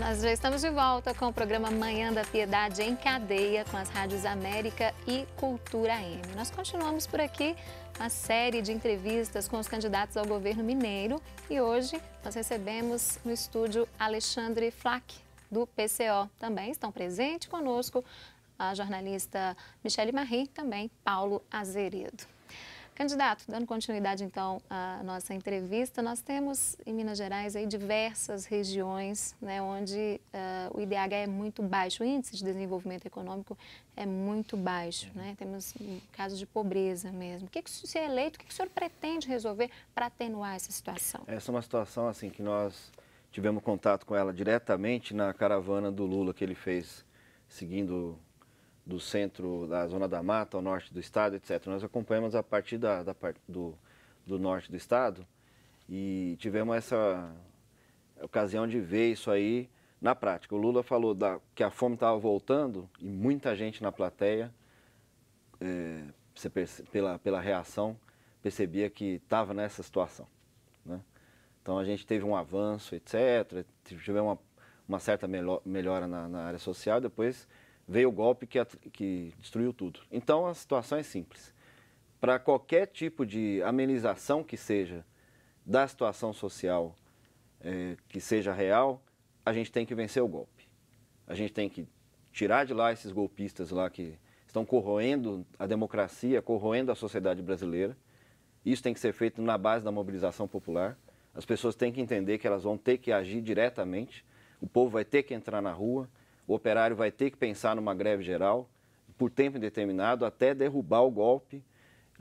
Nós já estamos de volta com o programa Manhã da Piedade em cadeia com as rádios América e Cultura AM. Nós continuamos por aqui uma série de entrevistas com os candidatos ao governo mineiro e hoje nós recebemos no estúdio Alexandre Flack, do PCO. Também estão presentes conosco a jornalista Michele Marie, também Paulo Azeredo. Candidato, dando continuidade então à nossa entrevista, nós temos em Minas Gerais aí diversas regiões, né, onde o IDH é muito baixo, o índice de desenvolvimento econômico é muito baixo, né? Temos casos de pobreza mesmo. O que, se é eleito, o que o senhor pretende resolver para atenuar essa situação? Essa é uma situação assim que nós tivemos contato com ela diretamente na caravana do Lula que ele fez seguindo do centro da Zona da Mata, ao norte do estado, etc. Nós acompanhamos a partir do norte do estado e tivemos essa ocasião de ver isso aí na prática. O Lula falou que a fome estava voltando e muita gente na plateia, pela reação, percebia que estava nessa situação, né? Então a gente teve um avanço, etc. Tivemos uma certa melhora na área social, depois veio o golpe que destruiu tudo. Então a situação é simples. Para qualquer tipo de amenização que seja da situação social que seja real, a gente tem que vencer o golpe. A gente tem que tirar de lá esses golpistas lá que estão corroendo a democracia, corroendo a sociedade brasileira. Isso tem que ser feito na base da mobilização popular. As pessoas têm que entender que elas vão ter que agir diretamente. O povo vai ter que entrar na rua. O operário vai ter que pensar numa greve geral, por tempo indeterminado, até derrubar o golpe.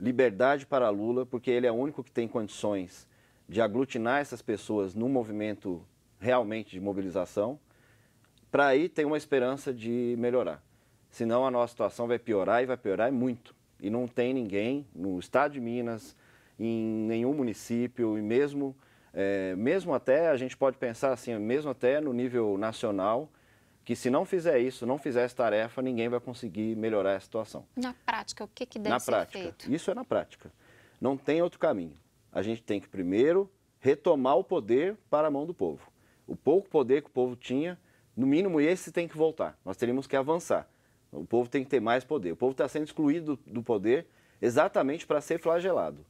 Liberdade para Lula, porque ele é o único que tem condições de aglutinar essas pessoas num movimento realmente de mobilização, para aí ter uma esperança de melhorar. Senão a nossa situação vai piorar e vai piorar muito. E não tem ninguém no estado de Minas, em nenhum município, e mesmo até, a gente pode pensar assim, mesmo até no nível nacional, que se não fizer isso, não fizer essa tarefa, ninguém vai conseguir melhorar a situação. Na prática, o que deve ser feito? Isso é na prática. Não tem outro caminho. A gente tem que primeiro retomar o poder para a mão do povo. O pouco poder que o povo tinha, no mínimo esse tem que voltar. Nós teríamos que avançar. O povo tem que ter mais poder. O povo está sendo excluído do poder exatamente para ser flagelado.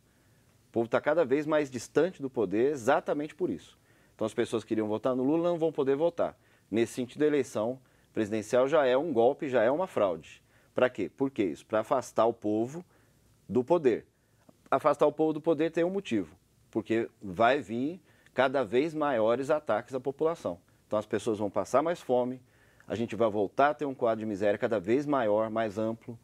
O povo está cada vez mais distante do poder exatamente por isso. Então as pessoas que queriam votar no Lula não vão poder votar. Nesse sentido, a eleição presidencial já é um golpe, já é uma fraude. Para quê? Por que isso? Para afastar o povo do poder. Afastar o povo do poder tem um motivo, porque vai vir cada vez maiores ataques à população. Então as pessoas vão passar mais fome, a gente vai voltar a ter um quadro de miséria cada vez maior, mais amplo,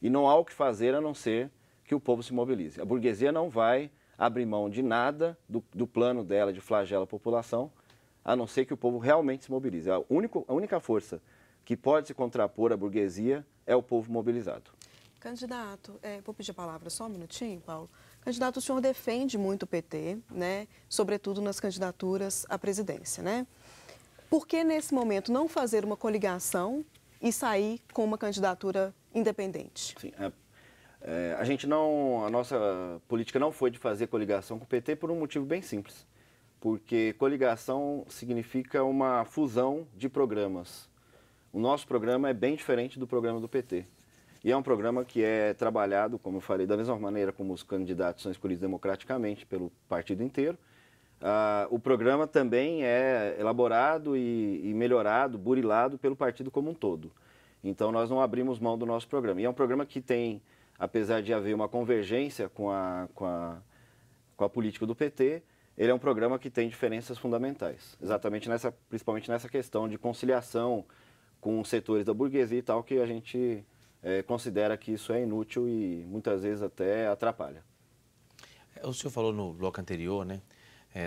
e não há o que fazer a não ser que o povo se mobilize. A burguesia não vai abrir mão de nada do plano dela de flagelar a população, a não ser que o povo realmente se mobilize. A única força que pode se contrapor à burguesia é o povo mobilizado. Candidato, vou pedir a palavra só um minutinho, Paulo. Candidato, o senhor defende muito o PT, né? Sobretudo nas candidaturas à presidência, né? Por que, nesse momento, não fazer uma coligação e sair com uma candidatura independente? Sim, a nossa política não foi de fazer coligação com o PT por um motivo bem simples. Porque coligação significa uma fusão de programas. O nosso programa é bem diferente do programa do PT. E é um programa que é trabalhado, como eu falei, da mesma maneira como os candidatos são escolhidos democraticamente pelo partido inteiro. O programa também é elaborado e melhorado, burilado pelo partido como um todo. Então nós não abrimos mão do nosso programa. E é um programa que tem, apesar de haver uma convergência com a política do PT, ele é um programa que tem diferenças fundamentais, exatamente principalmente nessa questão de conciliação com os setores da burguesia e tal, que a gente considera que isso é inútil e muitas vezes até atrapalha. O senhor falou no bloco anterior, né,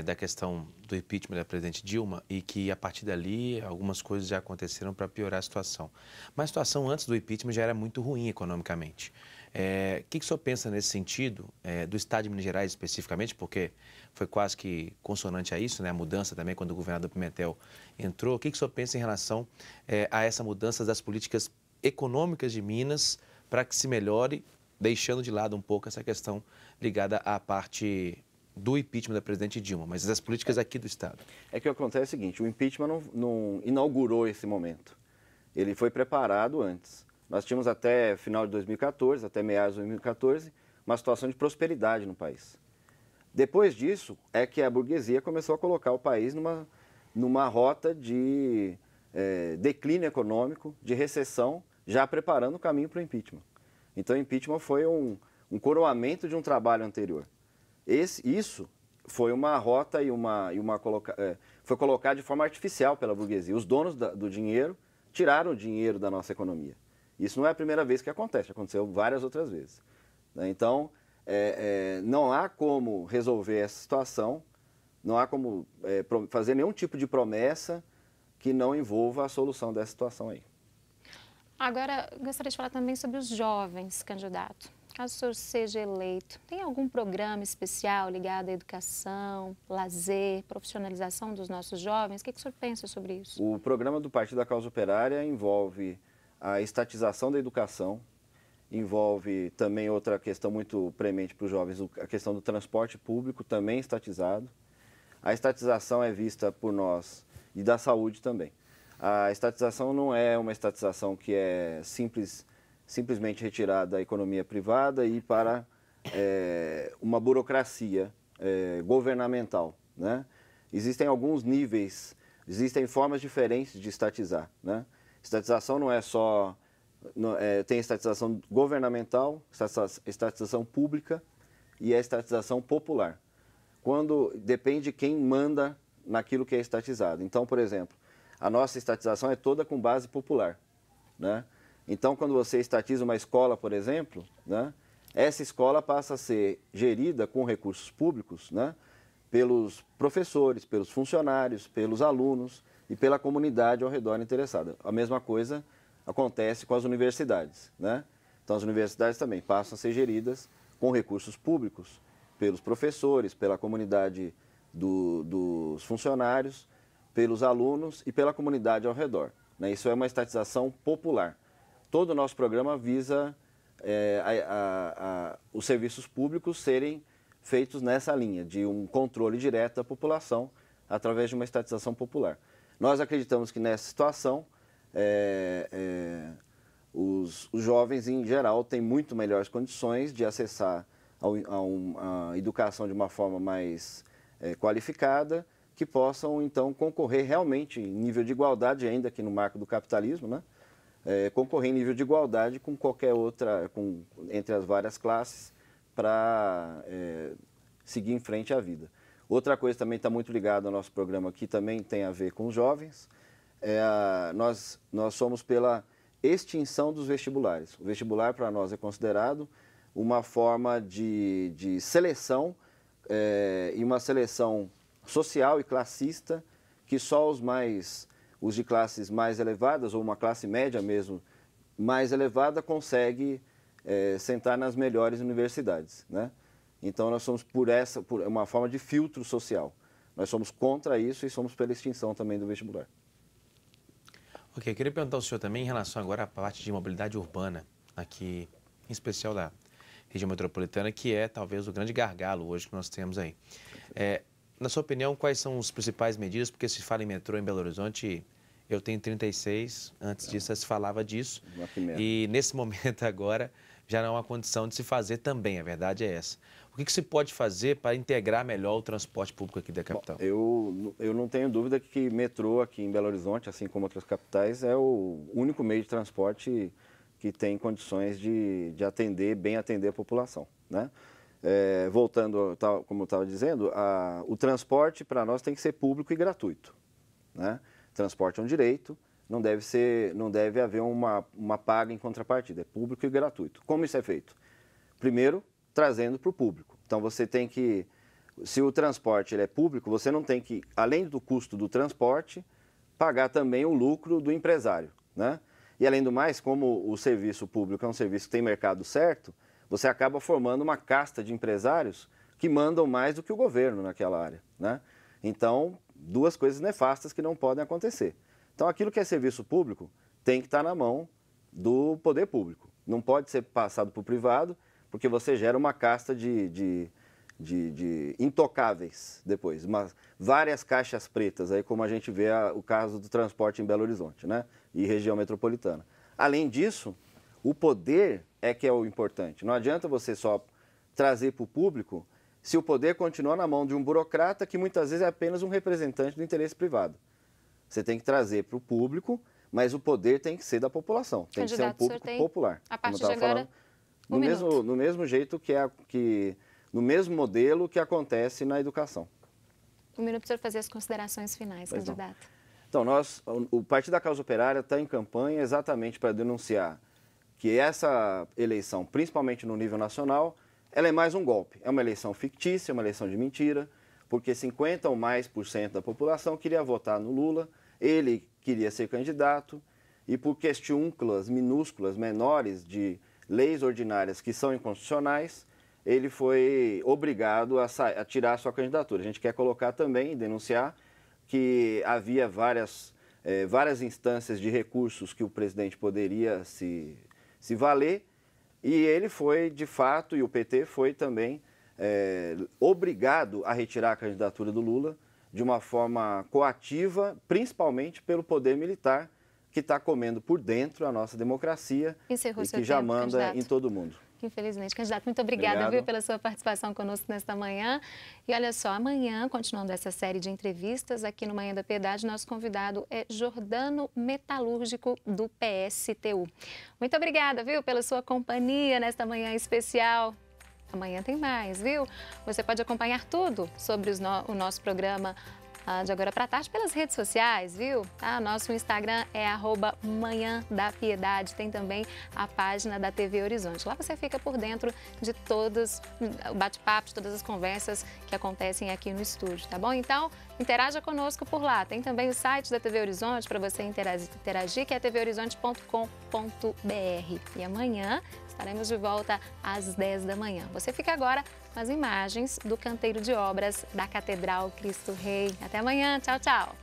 da questão do impeachment da presidente Dilma e que a partir dali algumas coisas já aconteceram para piorar a situação. Mas a situação antes do impeachment já era muito ruim economicamente. O que o senhor pensa nesse sentido, do estado de Minas Gerais especificamente, porque foi quase que consonante a isso, né, a mudança também quando o governador Pimentel entrou. O que o senhor pensa em relação a essa mudança das políticas econômicas de Minas para que se melhore, deixando de lado um pouco essa questão ligada à parte do impeachment da presidente Dilma, mas das políticas aqui do Estado. É que acontece o seguinte, o impeachment não inaugurou esse momento. Ele foi preparado antes. Nós tínhamos até final de 2014, até meados de 2014, uma situação de prosperidade no país. Depois disso, é que a burguesia começou a colocar o país numa rota de declínio econômico, de recessão, já preparando o caminho para o impeachment. Então, o impeachment foi um coroamento de um trabalho anterior. Isso foi uma rota foi colocado de forma artificial pela burguesia. Os donos do dinheiro tiraram o dinheiro da nossa economia. Isso não é a primeira vez que acontece, aconteceu várias outras vezes. Então, não há como resolver essa situação, não há como fazer nenhum tipo de promessa que não envolva a solução dessa situação aí. Agora, gostaria de falar também sobre os jovens, candidato. Caso o senhor seja eleito, tem algum programa especial ligado à educação, lazer, profissionalização dos nossos jovens? O que o senhor pensa sobre isso? O programa do Partido da Causa Operária envolve a estatização da educação, envolve também outra questão muito premente para os jovens, a questão do transporte público, também estatizado. A estatização é vista por nós e da saúde também. A estatização não é uma estatização que é simplesmente retirada da economia privada e para uma burocracia governamental, né? Existem alguns níveis, existem formas diferentes de estatizar, né? Estatização não é só... tem estatização governamental, estatização pública e a estatização popular. Depende de quem manda naquilo que é estatizado. Então, por exemplo, a nossa estatização é toda com base popular, né? Então, quando você estatiza uma escola, por exemplo, né, essa escola passa a ser gerida com recursos públicos, né, pelos professores, pelos funcionários, pelos alunos e pela comunidade ao redor interessada. A mesma coisa acontece com as universidades, né? Então, as universidades também passam a ser geridas com recursos públicos, pelos professores, pela comunidade dos funcionários, pelos alunos e pela comunidade ao redor, né? Isso é uma estatização popular. Todo o nosso programa visa os serviços públicos serem feitos nessa linha, de um controle direto da população através de uma estatização popular. Nós acreditamos que nessa situação, os jovens, em geral, têm muito melhores condições de acessar a educação de uma forma mais qualificada, que possam, então, concorrer realmente em nível de igualdade, ainda aqui no marco do capitalismo, né? Concorrer em nível de igualdade com qualquer outra, entre as várias classes, para seguir em frente à vida. Outra coisa também está muito ligada ao nosso programa, que também tem a ver com os jovens, nós somos pela extinção dos vestibulares. O vestibular, para nós, é considerado uma forma de seleção, e uma seleção social e classista, que só os de classes mais elevadas, ou uma classe média mesmo mais elevada, consegue sentar nas melhores universidades, né? Então, nós somos por uma forma de filtro social. Nós somos contra isso e somos pela extinção também do vestibular. Ok, eu queria perguntar ao senhor também em relação agora à parte de mobilidade urbana, aqui, em especial da região metropolitana, que é talvez o grande gargalo hoje que nós temos aí. Na sua opinião, quais são as principais medidas? Porque se fala em metrô em Belo Horizonte, eu tenho 36, antes disso se falava disso. E nesse momento agora já não há condição de se fazer também, a verdade é essa. O que se pode fazer para integrar melhor o transporte público aqui da capital? Bom, eu não tenho dúvida que metrô aqui em Belo Horizonte, assim como outras capitais, é o único meio de transporte que tem condições de bem atender a população, né? Voltando, como eu estava dizendo, o transporte para nós tem que ser público e gratuito, né? Transporte é um direito, não deve haver uma paga em contrapartida, é público e gratuito. Como isso é feito? Primeiro, trazendo para o público. Então, você tem que, se o transporte ele é público, você não tem que, além do custo do transporte, pagar também o lucro do empresário, né? E, além do mais, como o serviço público é um serviço que tem mercado certo, você acaba formando uma casta de empresários que mandam mais do que o governo naquela área, né? Então, duas coisas nefastas que não podem acontecer. Então, aquilo que é serviço público tem que estar na mão do poder público. Não pode ser passado para o privado, porque você gera uma casta de de intocáveis depois, várias caixas pretas, aí como a gente vê o caso do transporte em Belo Horizonte, né? E região metropolitana. Além disso, o poder é que é o importante. Não adianta você só trazer para o público se o poder continua na mão de um burocrata que muitas vezes é apenas um representante do interesse privado. Você tem que trazer para o público, mas o poder tem que ser da população, tem que ser um público popular. A partir de agora, no mesmo jeito no mesmo modelo que acontece na educação. Um minuto para o senhor fazer as considerações finais, candidato. Então, o Partido da Causa Operária está em campanha exatamente para denunciar que essa eleição, principalmente no nível nacional, ela é mais um golpe. É uma eleição fictícia, uma eleição de mentira, porque 50% ou mais da população queria votar no Lula, ele queria ser candidato, e por questões minúsculas, menores de leis ordinárias que são inconstitucionais, ele foi obrigado a tirar sua candidatura. A gente quer colocar também e denunciar que havia várias instâncias de recursos que o presidente poderia se valer, e ele foi, de fato, e o PT foi também obrigado a retirar a candidatura do Lula de uma forma coativa, principalmente pelo poder militar, que está comendo por dentro a nossa democracia e que já manda em todo mundo. Infelizmente. Candidato, muito obrigada, viu, pela sua participação conosco nesta manhã. E olha só, amanhã, continuando essa série de entrevistas aqui no Manhã da Piedade, nosso convidado é Jordano Metalúrgico, do PSTU. Muito obrigada, viu, pela sua companhia nesta manhã especial. Amanhã tem mais, viu? Você pode acompanhar tudo sobre o nosso programa de agora para tarde pelas redes sociais, viu? Tá? Nosso Instagram é @manhãdapiedade. Tem também a página da TV Horizonte. Lá você fica por dentro de todos o bate-papo, de todas as conversas que acontecem aqui no estúdio, tá bom? Então, interaja conosco por lá. Tem também o site da TV Horizonte para você interagir, que é tvhorizonte.com.br. E amanhã estaremos de volta às 10 da manhã. Você fica agora com as imagens do canteiro de obras da Catedral Cristo Rei. Até amanhã. Tchau, tchau.